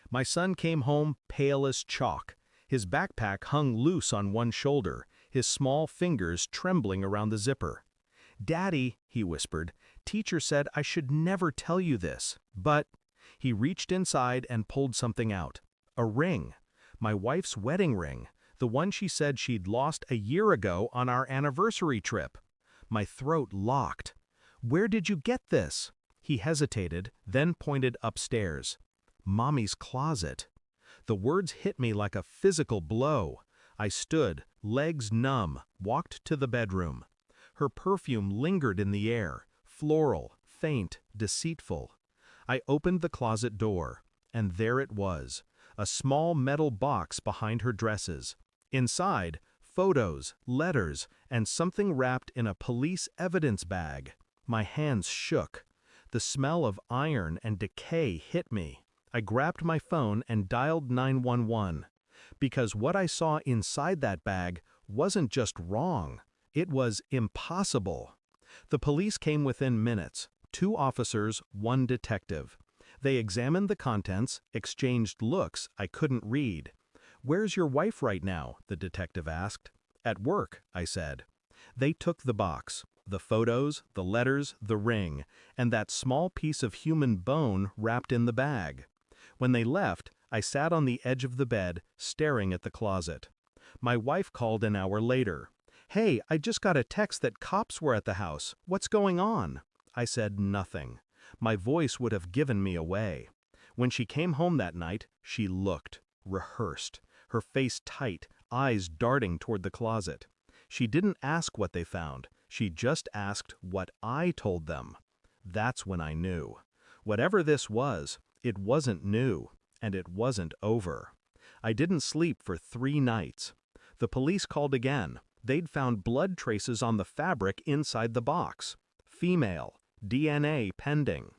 My son came home pale as chalk. His backpack hung loose on one shoulder, his small fingers trembling around the zipper. "Daddy," he whispered, "teacher said I should never tell you this, but—" He reached inside and pulled something out. A ring. My wife's wedding ring, the one she said she'd lost a year ago on our anniversary trip. My throat locked. "Where did you get this?" He hesitated, then pointed upstairs. "Mommy's closet." The words hit me like a physical blow. I stood, legs numb, walked to the bedroom. Her perfume lingered in the air, floral, faint, deceitful. I opened the closet door, and there it was, a small metal box behind her dresses. Inside, photos, letters, and something wrapped in a police evidence bag. My hands shook. The smell of iron and decay hit me. I grabbed my phone and dialed 911. Because what I saw inside that bag wasn't just wrong, it was impossible. The police came within minutes. 2 officers, 1 detective. They examined the contents, exchanged looks I couldn't read. "Where's your wife right now?" the detective asked. "At work," I said. They took the box, the photos, the letters, the ring, and that small piece of human bone wrapped in the bag. When they left, I sat on the edge of the bed, staring at the closet. My wife called an hour later. "Hey, I just got a text that cops were at the house. What's going on?" I said nothing. My voice would have given me away. When she came home that night, she looked, rehearsed, her face tight, eyes darting toward the closet. She didn't ask what they found. She just asked what I told them. That's when I knew. Whatever this was, it wasn't new, and it wasn't over. I didn't sleep for 3 nights. The police called again. They'd found blood traces on the fabric inside the box. Female, DNA pending.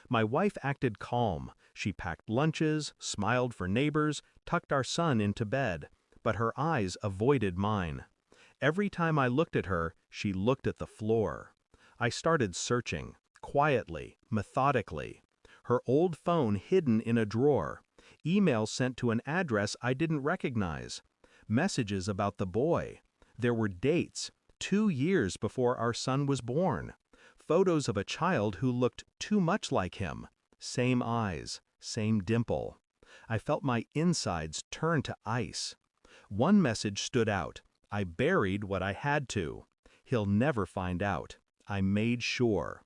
My wife acted calm. She packed lunches, smiled for neighbors, tucked our son into bed, but her eyes avoided mine. Every time I looked at her, she looked at the floor. I started searching, quietly, methodically. Her old phone hidden in a drawer. Emails sent to an address I didn't recognize. Messages about the boy. There were dates, 2 years before our son was born. Photos of a child who looked too much like him. Same eyes, same dimple. I felt my insides turn to ice. One message stood out. I buried what I had to. He'll never find out. I made sure.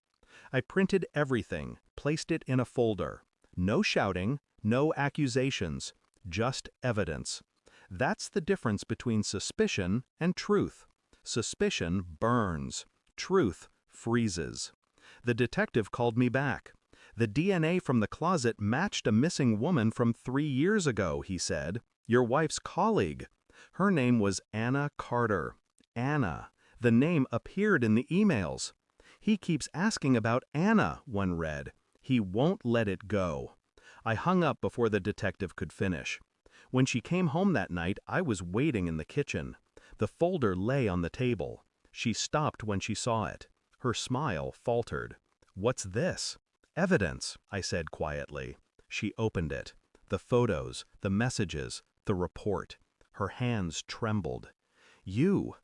I printed everything, placed it in a folder. No shouting, no accusations, just evidence. That's the difference between suspicion and truth. Suspicion burns. Truth freezes. The detective called me back. "The DNA from the closet matched a missing woman from 3 years ago," he said. "Your wife's colleague. Her name was Anna Carter." Anna. The name appeared in the emails. "He keeps asking about Anna," one read. "He won't let it go." I hung up before the detective could finish. When she came home that night, I was waiting in the kitchen. The folder lay on the table. She stopped when she saw it. Her smile faltered. "What's this?" "Evidence," I said quietly. She opened it. The photos, the messages, the report. Her hands trembled. "You."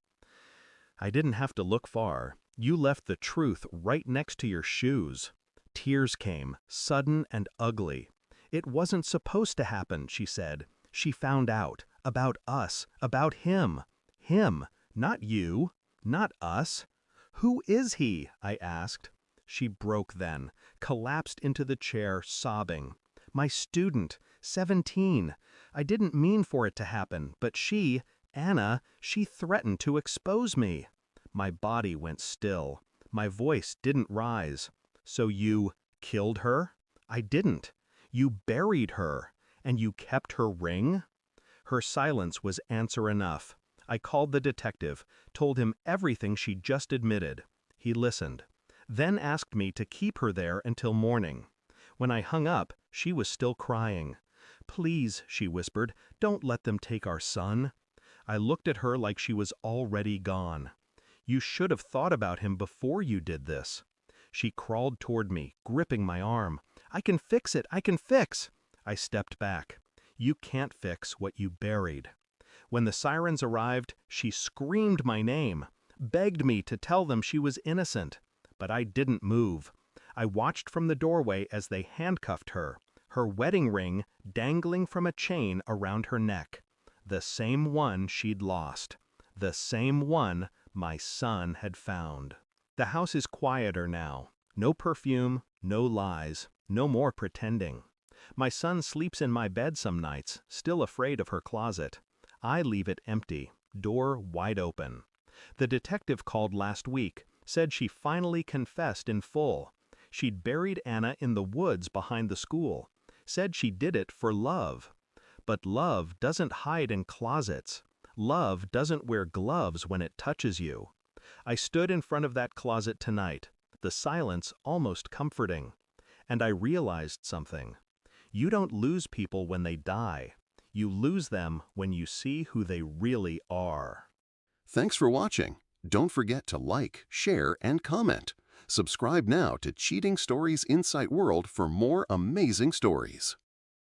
I didn't have to look far. "You left the truth right next to your shoes." Tears came, sudden and ugly. "It wasn't supposed to happen," she said. "She found out. About us. About him. Him. Not you. Not us." "Who is he?" I asked. She broke then, collapsed into the chair, sobbing. "My student. 17. I didn't mean for it to happen, but she, Anna, she threatened to expose me." My body went still. My voice didn't rise. "So you killed her?" "I didn't. You buried her. And you kept her ring?" Her silence was answer enough. I called the detective, told him everything she just admitted. He listened, then asked me to keep her there until morning. When I hung up, she was still crying. "Please," she whispered, "don't let them take our son." I looked at her like she was already gone. "You should have thought about him before you did this." She crawled toward me, gripping my arm. "I can fix it, I can fix." I stepped back. You can't fix what you buried. When the sirens arrived, she screamed my name, begged me to tell them she was innocent. But I didn't move. I watched from the doorway as they handcuffed her, her wedding ring dangling from a chain around her neck. The same one she'd lost. The same one my son had found. The house is quieter now. No perfume, no lies, no more pretending. My son sleeps in my bed some nights, still afraid of her closet. I leave it empty, door wide open. The detective called last week, said she finally confessed in full. She'd buried Anna in the woods behind the school, said she did it for love. But love doesn't hide in closets. Love doesn't wear gloves when it touches you. I stood in front of that closet tonight, the silence almost comforting. And I realized something. You don't lose people when they die. You lose them when you see who they really are. Thanks for watching. Don't forget to like, share, and comment. Subscribe now to Cheating Stories Insight World for more amazing stories.